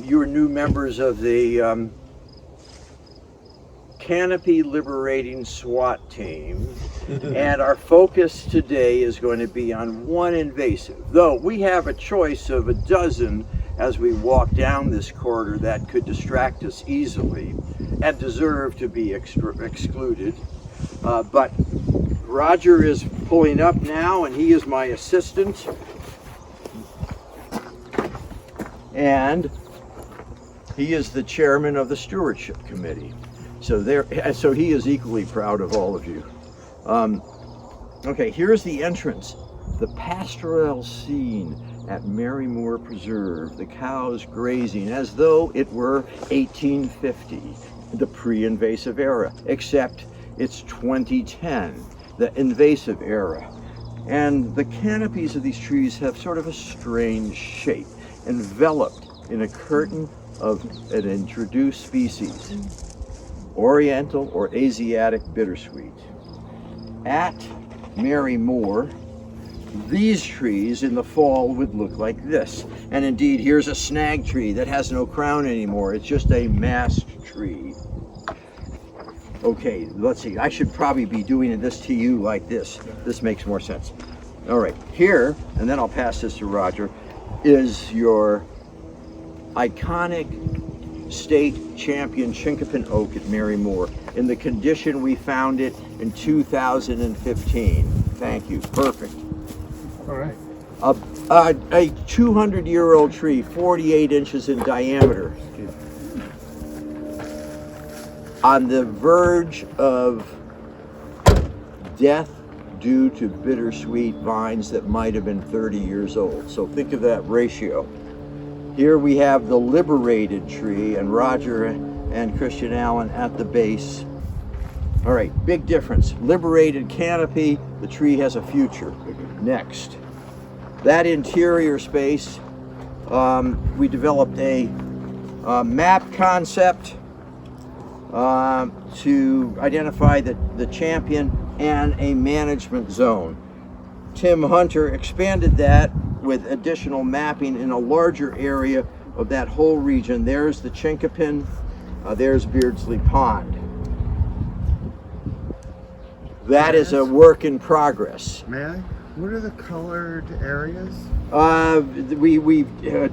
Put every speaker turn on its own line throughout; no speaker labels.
You are new members of the Canopy Liberating SWAT team, and our focus today is going to be on one invasive, though we have a choice of a dozen as we walk down this corridor that could distract us easily and deserve to be excluded. But Roger is pulling up now, and he is my assistant. And he is the chairman of the stewardship committee. So he is equally proud of all of you. Okay, here's the entrance. The pastoral scene at Hamlin Preserve, the cows grazing as though it were 1850, the pre-invasive era, except it's 2010, the invasive era. And the canopies of these trees have sort of a strange shape, enveloped in a curtain of an introduced species, Oriental or Asiatic bittersweet. At Mary Moore, these trees in the fall would look like this. And indeed, here's a snag tree that has no crown anymore. It's just a masked tree. Okay, let's see. I should probably be doing this to you like this. This makes more sense. All right, here, and then I'll pass this to Roger, is your iconic state champion chinkapin oak at Mary Moore in the condition we found it in 2015. Thank you. Perfect.
All right.
A 200-year-old tree, 48 inches in diameter, on the verge of death due to bittersweet vines that might have been 30 years old. So think of that ratio. Here we have the liberated tree, and Roger and Christian Allen at the base. All right, big difference. Liberated canopy, the tree has a future. Next. That interior space, we developed a map concept to identify the champion and a management zone. Tim Hunter expanded that with additional mapping in a larger area of that whole region. There's the chinkapin, there's Beardsley Pond. That is a work in progress.
May I? What are the colored areas?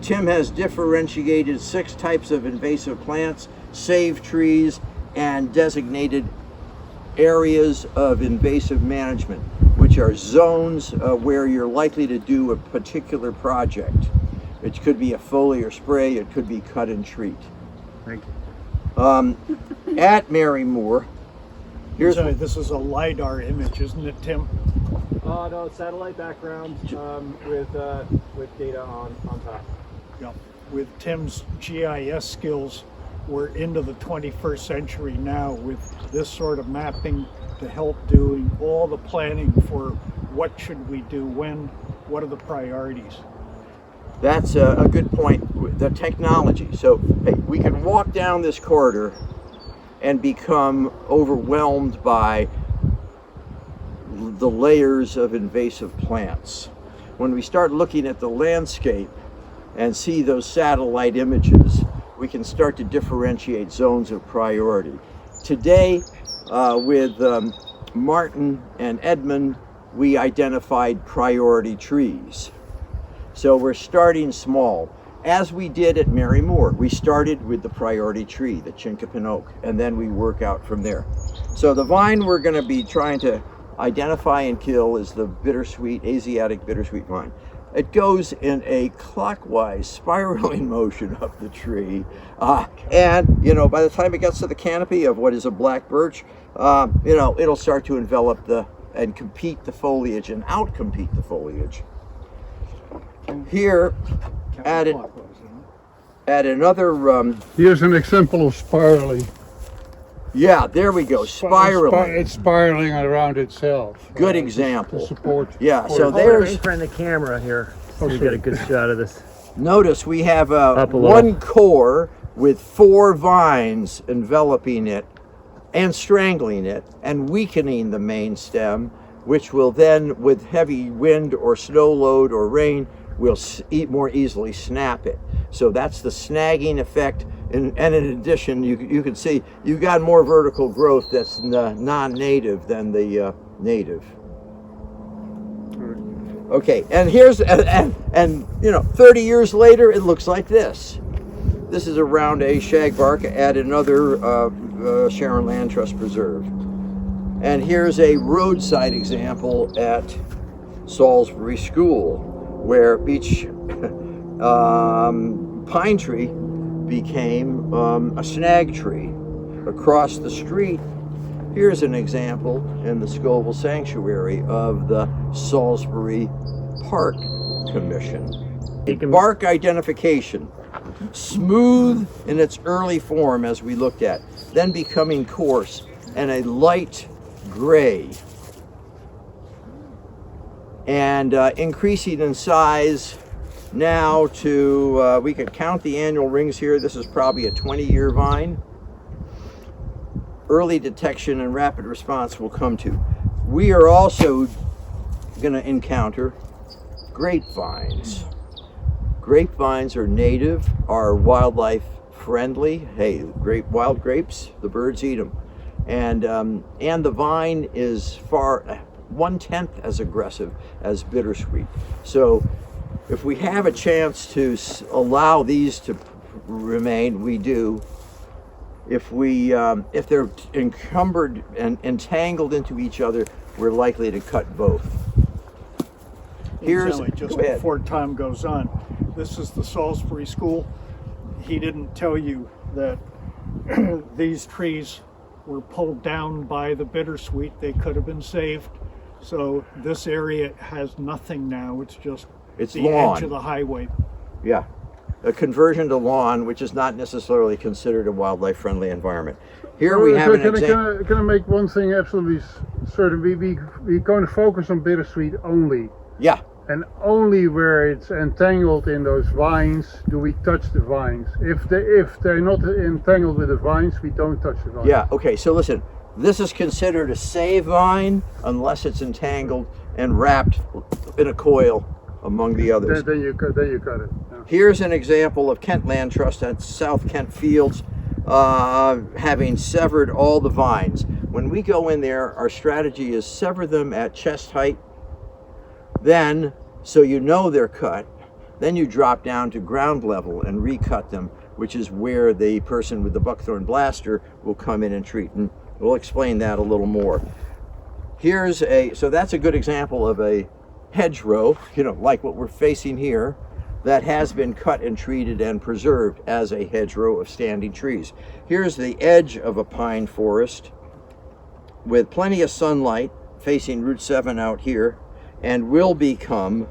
Tim has differentiated 6 types of invasive plants, saved trees, and designated areas of invasive management, which are zones where you're likely to do a particular project. It could be a foliar spray, it could be cut and treat.
Thank you.
At Mary Moore, here's
this is a LiDAR image, isn't it, Tim?
No, satellite background with data on top.
Yeah. With Tim's GIS skills, we're into the 21st century now with this sort of mapping to help doing all the planning for what should we do when, what are the priorities.
That's a good point, the technology. So hey, we can walk down this corridor and become overwhelmed by the layers of invasive plants. When we start looking at the landscape and see those satellite images, we can start to differentiate zones of priority. Today, with Martin and Edmund, we identified priority trees. So we're starting small. As we did at Mary Moore, we started with the priority tree, the chinkapin oak, and then we work out from there. So the vine we're going to be trying to identify and kill is the bittersweet, Asiatic bittersweet vine. It goes in a clockwise spiraling motion up the tree, and by the time it gets to the canopy of what is a black birch, it'll start to envelop and compete the foliage and outcompete the foliage. Here, at another.
Here's an example of spiraling.
Yeah, there we go. Spiraling.
It's spiraling around itself.
Good example.
To support.
Yeah, so
Hold it
there's.
in front of the camera here, so we get a good shot of this.
Notice we have
Up a
one
little.
core with 4 vines enveloping it and strangling it and weakening the main stem, which will then, with heavy wind or snow load or rain, will more easily snap it. So that's the snagging effect. And in addition, you can see you got more vertical growth that's non-native than the native. Okay, and here's and you know, 30 years later, it looks like this. This is around a shagbark at another Sharon Land Trust preserve. And here's a roadside example at Salisbury School, where beech pine tree became a snag tree. Across the street, here's an example in the Scoville Sanctuary of the Salisbury Park Commission. Bark identification, smooth in its early form as we looked at, then becoming coarse and a light gray, and increasing in size now to, we could count the annual rings here. This is probably a 20-year vine. Early detection and rapid response will come to. We are also going to encounter grapevines. Grapevines are native, are wildlife friendly. Hey, wild grapes, the birds eat them. And the vine is 1/10 as aggressive as bittersweet. So if we have a chance to allow these to remain, we do. If they're encumbered and entangled into each other, we're likely to cut both. Here's
just before time goes on, this is the Salisbury School. He didn't tell you that these trees were pulled down by the bittersweet. They could have been saved. So this area has nothing now. It's just the
lawn.
edge of the highway.
Yeah, a conversion to lawn, which is not necessarily considered a wildlife-friendly environment. Here we have an example.
Can I make one thing absolutely certain? We're going to focus on bittersweet only.
Yeah.
And only where it's entangled in those vines do we touch the vines. If they're not entangled with the vines, we don't touch the vines.
Yeah, okay, so listen, this is considered a save vine unless it's entangled and wrapped in a coil among the others.
Then you cut it. Yeah.
Here's an example of Kent Land Trust at South Kent Fields having severed all the vines. When we go in there, our strategy is sever them at chest height. Then, so you know they're cut, then you drop down to ground level and recut them, which is where the person with the buckthorn blaster will come in and treat. And we'll explain that a little more. So that's a good example of a hedgerow, you know, like what we're facing here, that has been cut and treated and preserved as a hedgerow of standing trees. Here's the edge of a pine forest with plenty of sunlight facing Route 7 out here, and will become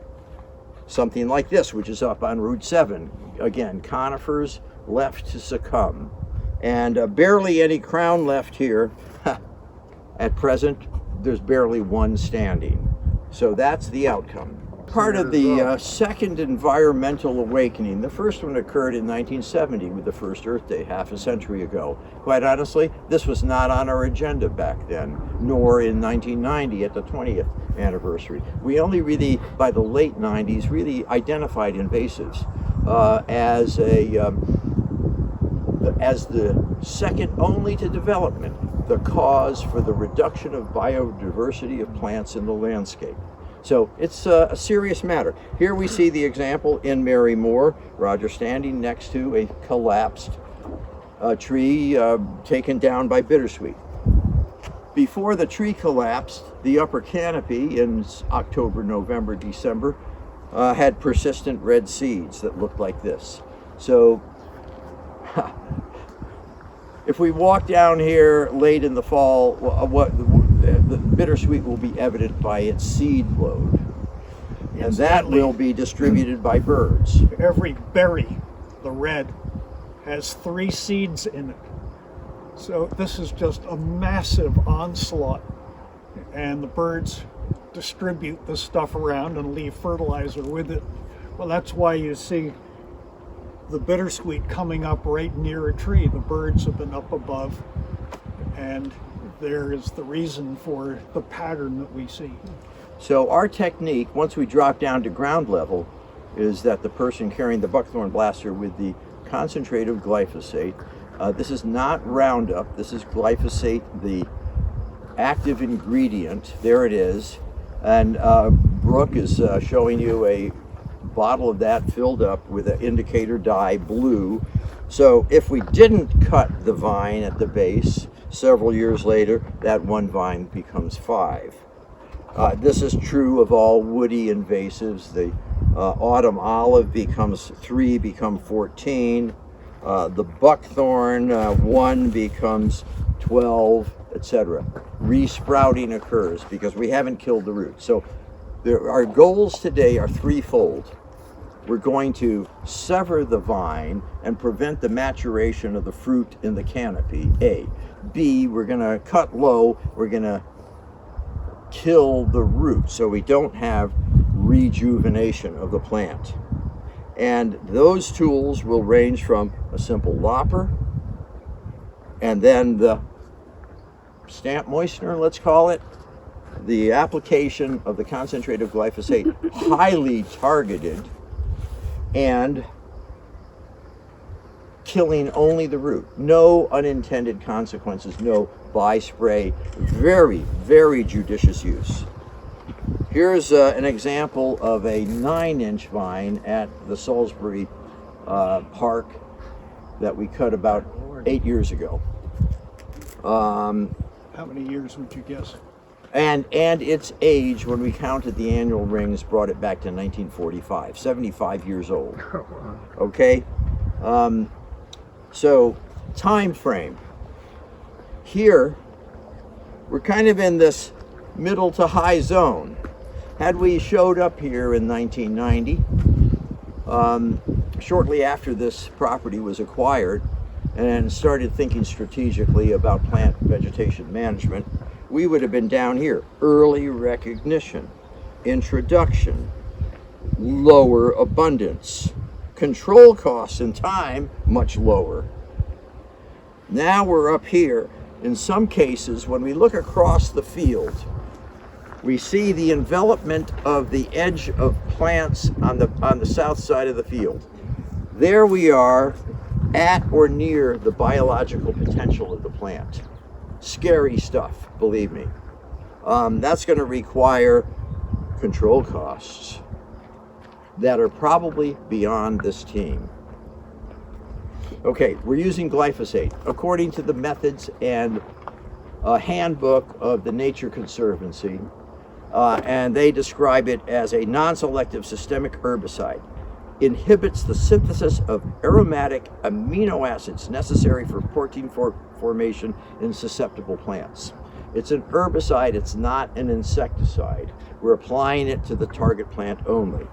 something like this, which is up on Route 7. Again, conifers left to succumb. And barely any crown left here. At present, there's barely one standing. So that's the outcome. Part of the second environmental awakening. The first one occurred in 1970 with the first Earth Day, half a century ago. Quite honestly, this was not on our agenda back then, nor in 1990 at the 20th anniversary. We only really, by the late 90s, really identified invasives as the second only to development, the cause for the reduction of biodiversity of plants in the landscape. So it's a serious matter. Here we see the example in Mary Moore, Roger standing next to a collapsed tree taken down by bittersweet. Before the tree collapsed, the upper canopy in October, November, December had persistent red seeds that looked like this. So if we walk down here late in the fall, the bittersweet will be evident by its seed load. And that will be distributed by birds.
Every berry, the red, has 3 seeds in it. So this is just a massive onslaught. And the birds distribute this stuff around and leave fertilizer with it. Well, that's why you see the bittersweet coming up right near a tree. The birds have been up above, and there is the reason for the pattern that we see.
So our technique, once we drop down to ground level, is that the person carrying the buckthorn blaster with the concentrate of glyphosate, this is not Roundup, this is glyphosate, the active ingredient, there it is. And Brooke is showing you a bottle of that filled up with an indicator dye blue. So if we didn't cut the vine at the base, several years later, that one vine becomes 5. This is true of all woody invasives. The autumn olive becomes 3, become 14. The buckthorn, 1 becomes 12, etc. Resprouting occurs because we haven't killed the root. So our goals today are threefold. We're going to sever the vine and prevent the maturation of the fruit in the canopy, A. B, we're going to cut low, we're going to kill the root so we don't have rejuvenation of the plant. And those tools will range from a simple lopper and then the stamp moistener, let's call it, the application of the concentrate of glyphosate, highly targeted, and killing only the root. No unintended consequences, no by spray. Very, very judicious use. Here's an example of a 9-inch vine at the Salisbury Park that we cut about 8 years ago.
How many years would you guess?
And its age, when we counted the annual rings, brought it back to 1945, 75 years old. Okay? So, time frame. Here, we're kind of in this middle to high zone. Had we showed up here in 1990, shortly after this property was acquired, and started thinking strategically about plant vegetation management, we would have been down here. Early recognition, introduction, lower abundance, control costs and time much lower. Now we're up here. In some cases, when we look across the field, we see the envelopment of the edge of plants on the south side of the field. There we are at or near the biological potential of the plant. Scary stuff, believe me. That's going to require control costs that are probably beyond this team. Okay, we're using glyphosate according to the methods and handbook of the Nature Conservancy, and they describe it as a non-selective systemic herbicide. Inhibits the synthesis of aromatic amino acids necessary for protein formation in susceptible plants. It's an herbicide, it's not an insecticide. We're applying it to the target plant only.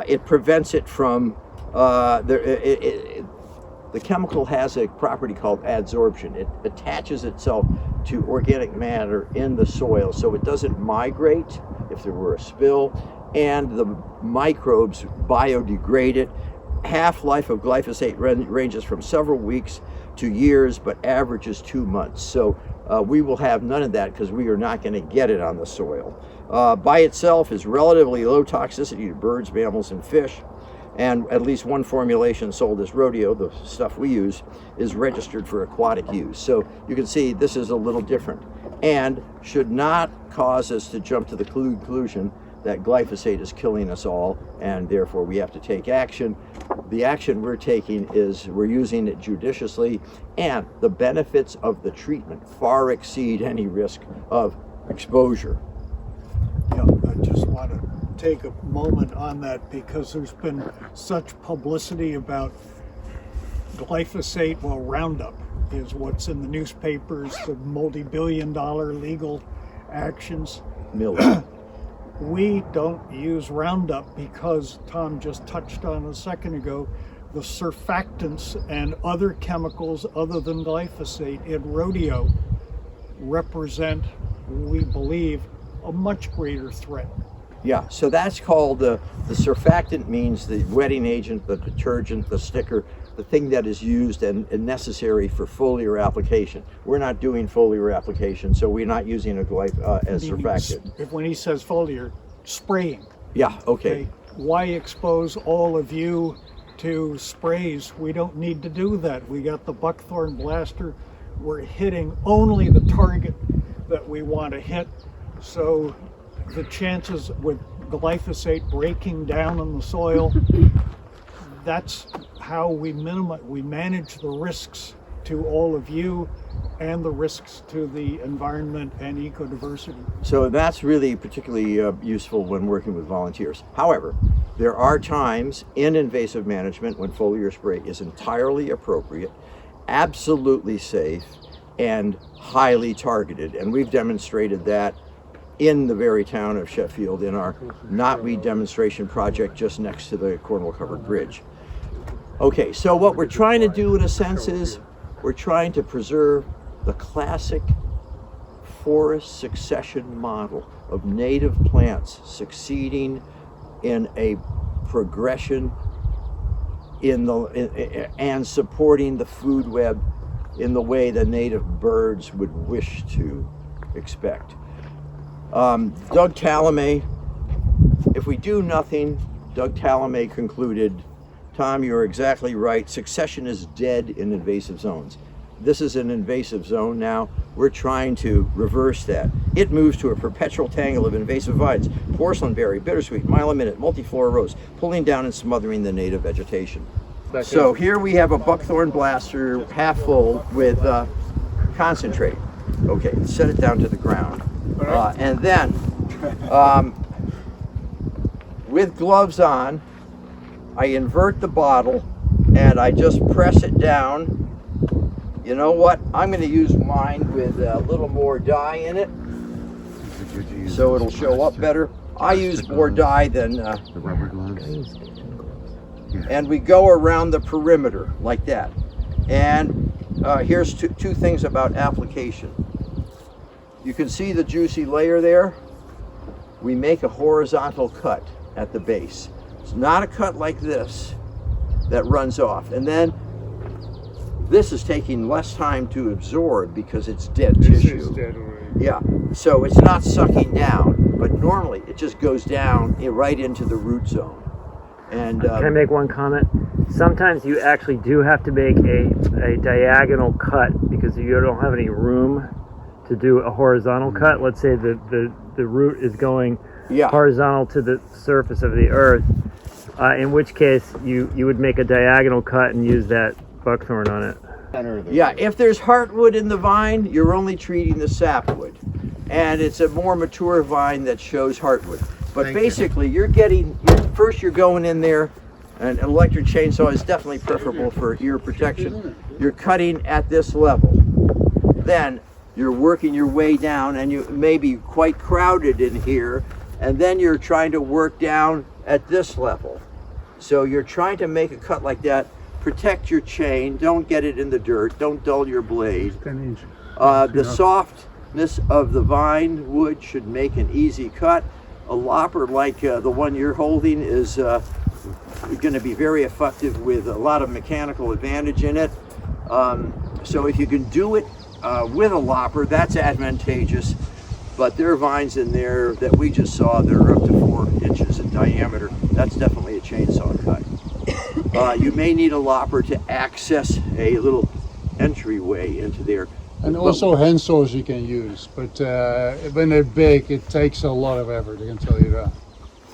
It prevents it from, the chemical has a property called adsorption. It attaches itself to organic matter in the soil so it doesn't migrate if there were a spill, and the microbes biodegrade it. Half-life of glyphosate ranges from several weeks to years, but averages 2 months. So we will have none of that because we are not going to get it on the soil. By itself is relatively low toxicity to birds, mammals, and fish. And at least one formulation sold as rodeo, the stuff we use, is registered for aquatic use. So you can see this is a little different and should not cause us to jump to the conclusion that glyphosate is killing us all and therefore we have to take action. The action we're taking is we're using it judiciously, and the benefits of the treatment far exceed any risk of exposure.
Yeah, I just want to take a moment on that because there's been such publicity about glyphosate. Well, Roundup is what's in the newspapers, the multi-billion-dollar legal actions. We don't use Roundup because Tom just touched on a second ago, the surfactants and other chemicals other than glyphosate in rodeo represent, we believe, a much greater threat.
Yeah, so that's called the surfactant means the wetting agent, the detergent, the sticker, the thing that is used and necessary for foliar application. We're not doing foliar application, so we're not using a as surfactant.
When he says foliar, spraying.
Yeah, okay.
why expose all of you to sprays? We don't need to do that. We got the buckthorn blaster. We're hitting only the target that we want to hit. So the chances with glyphosate breaking down in the soil, that's how we manage the risks to all of you and the risks to the environment and ecodiversity.
So that's really particularly useful when working with volunteers. However, there are times in invasive management when foliar spray is entirely appropriate, absolutely safe, and highly targeted. And we've demonstrated that in the very town of Sheffield in our knotweed demonstration project just next to the Cornwall Covered Bridge. Okay, so what we're trying to do in a sense is we're trying to preserve the classic forest succession model of native plants succeeding in a progression and supporting the food web in the way the native birds would wish to expect. Doug Tallamy, if we do nothing, Doug Tallamy concluded, Tom, you're exactly right, succession is dead in invasive zones. This is an invasive zone now. We're trying to reverse that. It moves to a perpetual tangle of invasive vines, porcelainberry, bittersweet, mile-a-minute, multiflora rose, pulling down and smothering the native vegetation. So here we have a buckthorn blaster half full with concentrate. Okay, set it down to the ground. And then, with gloves on, I invert the bottle and I just press it down. You know what? I'm going to use mine with a little more dye in it, so it'll show up better. I use more dye than
the rubber gloves.
and we go around the perimeter like that. And here's two things about application. You can see the juicy layer there. We make a horizontal cut at the base. It's not a cut like this that runs off. And then this is taking less time to absorb because it's dead tissue.
Is dead already.
Yeah, so it's not sucking down, but normally it just goes down right into the root zone. And
Can I make one comment? Sometimes you actually do have to make a diagonal cut because you don't have any room to do a horizontal cut. Let's say the root is going horizontal to the surface of the earth, in which case you would make a diagonal cut and use that buckthorn on it.
Yeah, if there's heartwood in the vine, you're only treating the sapwood. And it's a more mature vine that shows heartwood. But basically, you're going in there, and an electric chainsaw is definitely preferable for ear protection. You're cutting at this level. Then you're working your way down, and you may be quite crowded in here, and then you're trying to work down at this level. So you're trying to make a cut like that. Protect your chain, don't get it in the dirt, don't dull your blade.
10 inches.
The softness of the vine wood should make an easy cut. A lopper like the one you're holding is going to be very effective with a lot of mechanical advantage in it. So if you can do it with a lopper, that's advantageous. But there are vines in there that we just saw that are up to 4 inches in diameter. That's definitely a chainsaw cut. You may need a lopper to access a little entryway into there.
And also hand saws you can use, but when they're big, it takes a lot of effort, I can tell you that.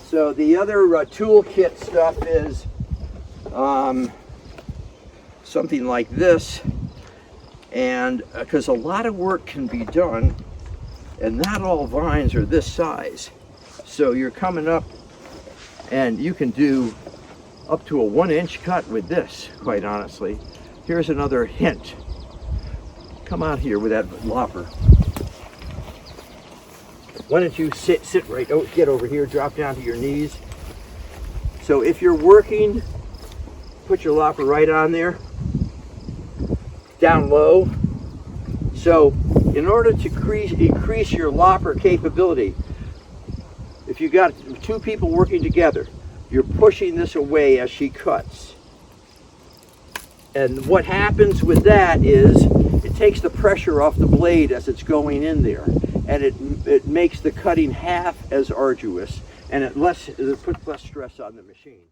So the other toolkit stuff is something like this, and because a lot of work can be done, and not all vines are this size. So you're coming up, and you can do up to a 1-inch cut with this, quite honestly. Here's another hint. Come out here with that lopper. Why don't you sit right, get over here, drop down to your knees. So if you're working, put your lopper right on there, down low. So in order to increase your lopper capability, if you got 2 people working together, you're pushing this away as she cuts. And what happens with that is it takes the pressure off the blade as it's going in there, and it makes the cutting half as arduous, and it puts less stress on the machine.